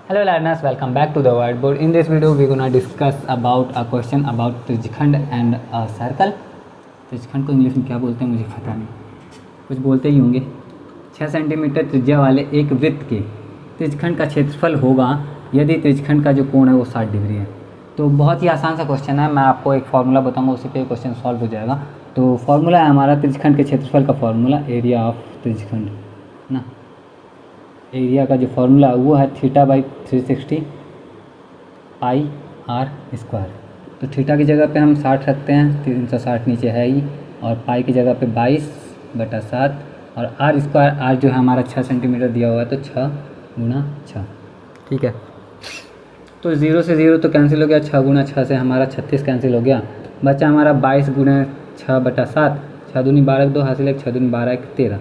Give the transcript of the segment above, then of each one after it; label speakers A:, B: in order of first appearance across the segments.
A: Hello learners, welcome back to the whiteboard. In this video we're gonna discuss about a question about त्रिज्यखंड and a circle. त्रिज्यखंड को English में क्या बोलते हैं मुझे पता नहीं, कुछ बोलते ही होंगे। 6 सेंटीमीटर त्रिज्या वाले एक वृत्त के त्रिज्यखंड का क्षेत्रफल होगा यदि त्रिज्यखंड का जो कोण है वो 60 डिग्री है। तो बहुत ही आसान सा क्वेश्चन है, मैं आपको एक फार्मूला बताऊंगा, उसी पे क्वेश्चन सॉल्व हो जाएगा। तो फार्मूला है हमारा त्रिज्यखंड के क्षेत्रफल का फार्मूला, एरिया ऑफ त्रिज्यखंड ना। एरिया का जो फार्मूला वो है θ/360 पाई आर स्क्वायर। तो थीटा की जगह पे हम 60 रखते हैं, 360 नीचे है ही, और पाई की जगह पे 22/7, और आर स्क्वायर, आर जो है हमारा 6 सेंटीमीटर दिया हुआ है, तो 6 गुणा 6, ठीक है। तो 0 से 0 तो कैंसिल हो गया, 6 गुणा 6 से हमारा 36 कैंसिल हो गया, बचा हमारा 22 गुणा 6/7, 6 दूनी 12, 2 हासिल 1, 6 दूनी 12, 1 13,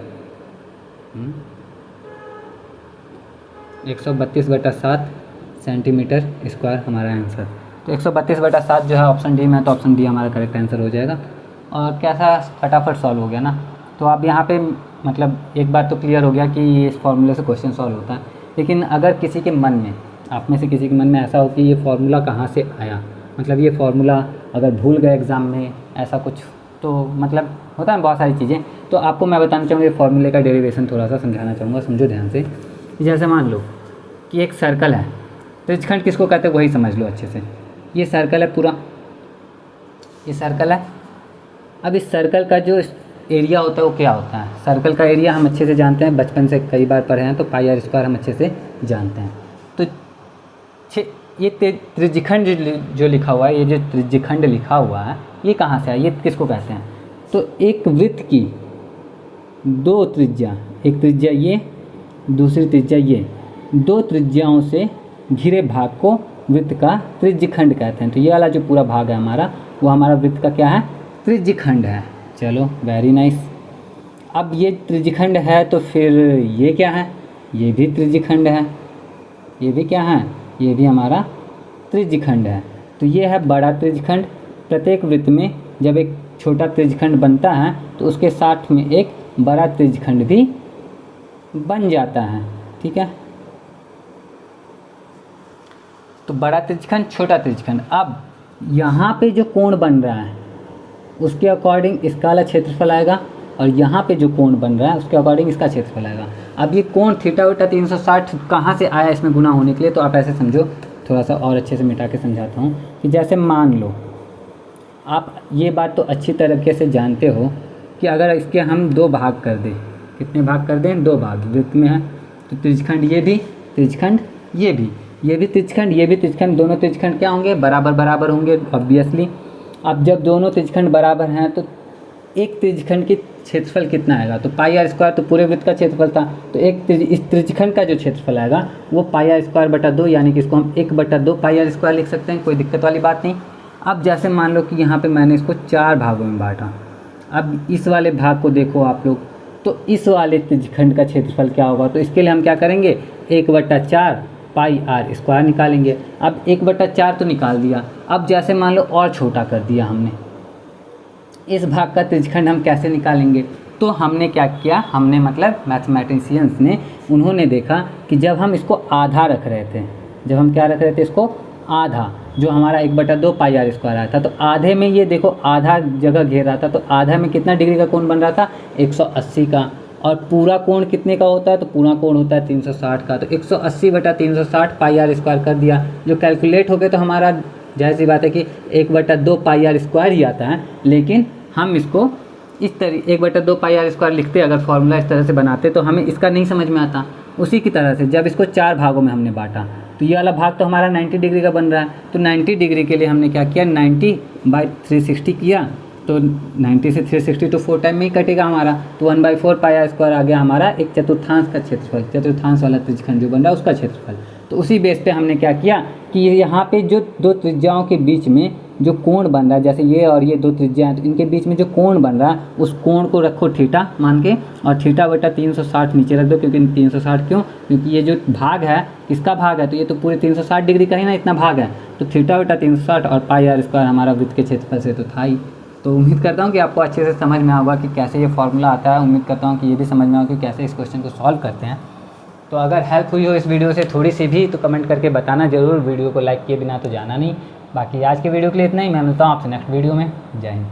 A: 132/7 सेंटीमीटर स्क्वायर हमारा आंसर। तो 132/7 जो है ऑप्शन डी में, तो ऑप्शन डी हमारा करेक्ट आंसर हो जाएगा। और कैसा फटाफट सॉल्व हो गया ना। तो आप यहाँ पे मतलब एक बात तो क्लियर हो गया कि इस फॉर्मूले से क्वेश्चन सॉल्व होता है। लेकिन अगर किसी के मन में, आप में से किसी के मन में ऐसा हो कि ये फार्मूला कहाँ से आया, मतलब ये फार्मूला अगर भूल गए एग्ज़ाम में, ऐसा कुछ, तो मतलब होता है बहुत सारी चीज़ें, तो आपको मैं बताना चाहूँगा, ये फार्मूले का डेरिवेशन थोड़ा सा समझाना चाहूँगा, समझो ध्यान से। जैसे मान लो कि एक सर्कल है, त्रिज्यखंड किसको कहते हैं वही समझ लो अच्छे से। ये सर्कल है पूरा, ये सर्कल है। अब इस सर्कल का जो एरिया होता है वो क्या होता है? सर्कल का एरिया हम अच्छे से जानते हैं, बचपन से कई बार पढ़े हैं, तो पाई आर स्क्वायर हम अच्छे से जानते हैं। तो ये त्रिज्यखंड जो लिखा हुआ है, ये जो त्रिज्यखंड लिखा हुआ है, ये कहाँ से है, ये किसको कहते हैं? तो एक वृत्त की दो त्रिज्या, एक त्रिज्या ये, दूसरी त्रिज्या ये, दो त्रिज्याओं से घिरे भाग को वृत्त का त्रिज्यखंड कहते हैं। तो ये वाला जो पूरा भाग है हमारा, वो हमारा वृत्त का क्या है? त्रिज्यखंड है। चलो वेरी नाइस। अब ये त्रिज्यखंड है तो फिर ये क्या है? ये भी त्रिज्यखंड है। ये भी क्या है? ये भी हमारा त्रिज्यखंड है। तो ये है बड़ा त्रिज्यखंड। प्रत्येक वृत्त में जब एक छोटा त्रिज्यखंड बनता है तो उसके साथ में एक बड़ा त्रिज्यखंड भी बन जाता है, ठीक है। तो बड़ा त्रिज्यखंड, छोटा त्रिज्यखंड। अब यहाँ पे जो कोण बन रहा है उसके अकॉर्डिंग इसका वाला क्षेत्रफल आएगा, और यहाँ पे जो कोण बन रहा है उसके अकॉर्डिंग इसका क्षेत्रफल आएगा। अब ये कोण θ/360 कहाँ से आया इसमें गुना होने के लिए? तो आप ऐसे समझो, थोड़ा सा और अच्छे से मिटा के समझाता हूँ कि जैसे मान लो, आप ये बात तो अच्छी तरीके से जानते हो कि अगर इसके हम 2 भाग कर दें, कितने भाग कर दें? 2 भाग। वृत्त में है तो त्रिज्यखंड ये भी, त्रिज्यखंड ये भी, ये भी त्रिज्यखंड, ये भी त्रिज्यखंड, दोनों त्रिज्यखंड क्या होंगे? बराबर बराबर होंगे ऑब्वियसली। अब जब दोनों त्रिज्यखंड बराबर हैं तो एक त्रिज्यखंड की क्षेत्रफल कितना आएगा? तो पाई आर स्क्वायर, तो पूरे वृत्त का क्षेत्रफल था, तो इस त्रिज्यखंड का जो क्षेत्रफल आएगा वो पाई आर स्क्वायर बटा 2, यानी कि इसको हम 1/2 पाई आर स्क्वायर लिख सकते हैं, कोई दिक्कत वाली बात नहीं। अब जैसे मान लो कि यहाँ पे मैंने इसको 4 भागों में बांटा। अब इस वाले भाग को देखो आप लोग, तो इस वाले त्रिज्यखंड का क्षेत्रफल क्या होगा? तो इसके लिए हम क्या करेंगे? 1/4 पाई आर स्क्वायर निकालेंगे। अब 1/4 तो निकाल दिया। अब जैसे मान लो और छोटा कर दिया हमने, इस भाग का त्रिज्यखंड हम कैसे निकालेंगे? तो हमने क्या किया, हमने मतलब मैथमेटिशियंस ने, उन्होंने देखा कि जब हम इसको आधा रख रहे थे, जब हम क्या रख रहे थे इसको? आधा, जो हमारा 1/2 पाई आर स्क्वायर आया था, तो आधे में ये देखो आधा जगह घेर रहा था, तो आधा में कितना डिग्री का कोण बन रहा था? 180 का। और पूरा कोण कितने का होता है? तो पूरा कोण होता है 360 का। तो 180/360 पाई आर स्क्वायर कर दिया, जो कैलकुलेट हो गया, तो हमारा जाहिर सी बात है कि 1/2 पाई आर स्क्वायर ही आता है। लेकिन हम इसको इस तरह 1/2 पाई आर स्क्वायर लिखते, अगर फॉर्मूला इस तरह से बनाते, तो हमें इसका नहीं समझ में आता। उसी की तरह से जब इसको 4 भागों में हमने बांटा, तो ये वाला भाग तो हमारा 90 डिग्री का बन रहा है, तो 90 डिग्री के लिए हमने क्या किया? 90/360 किया, तो 90 से 360 तो 4 टाइम में ही कटेगा हमारा, तो 1/4 पाई आर स्क्वायर आ गया हमारा एक चतुर्थांश का क्षेत्रफल, चतुर्थांश वाला त्रिज्यखंड जो बन रहा है उसका क्षेत्रफल। तो उसी बेस पे हमने क्या किया कि यहाँ पे जो 2 त्रिज्याओं के बीच में जो कोण बन रहा है, जैसे ये और ये 2 त्रिज्या हैं, तो इनके बीच में जो कोण बन रहा है उस कोण को रखो थीटा मान के, और θ/360 नीचे रख दो। क्योंकि 360 क्यों? क्योंकि ये जो भाग है किसका भाग है? तो ये तो पूरे 360 डिग्री का ही ना इतना भाग है, तो θ/360 और पाई आर स्क्वायर हमारा वृत्त के क्षेत्रफल से तो था ही। तो उम्मीद करता हूँ कि आपको अच्छे से समझ में आएगा कि कैसे ये फॉर्मूला आता है। उम्मीद करता हूँ कि ये भी समझ में आएगा कि कैसे इस क्वेश्चन को सॉल्व करते हैं। तो अगर हेल्प हुई हो इस वीडियो से थोड़ी सी भी तो कमेंट करके बताना ज़रूर। वीडियो को लाइक किए बिना तो जाना नहीं। बाकी आज के वीडियो के लिए इतना ही, मैं मिलता हूँ आपसे नेक्स्ट वीडियो में। जय हिंद।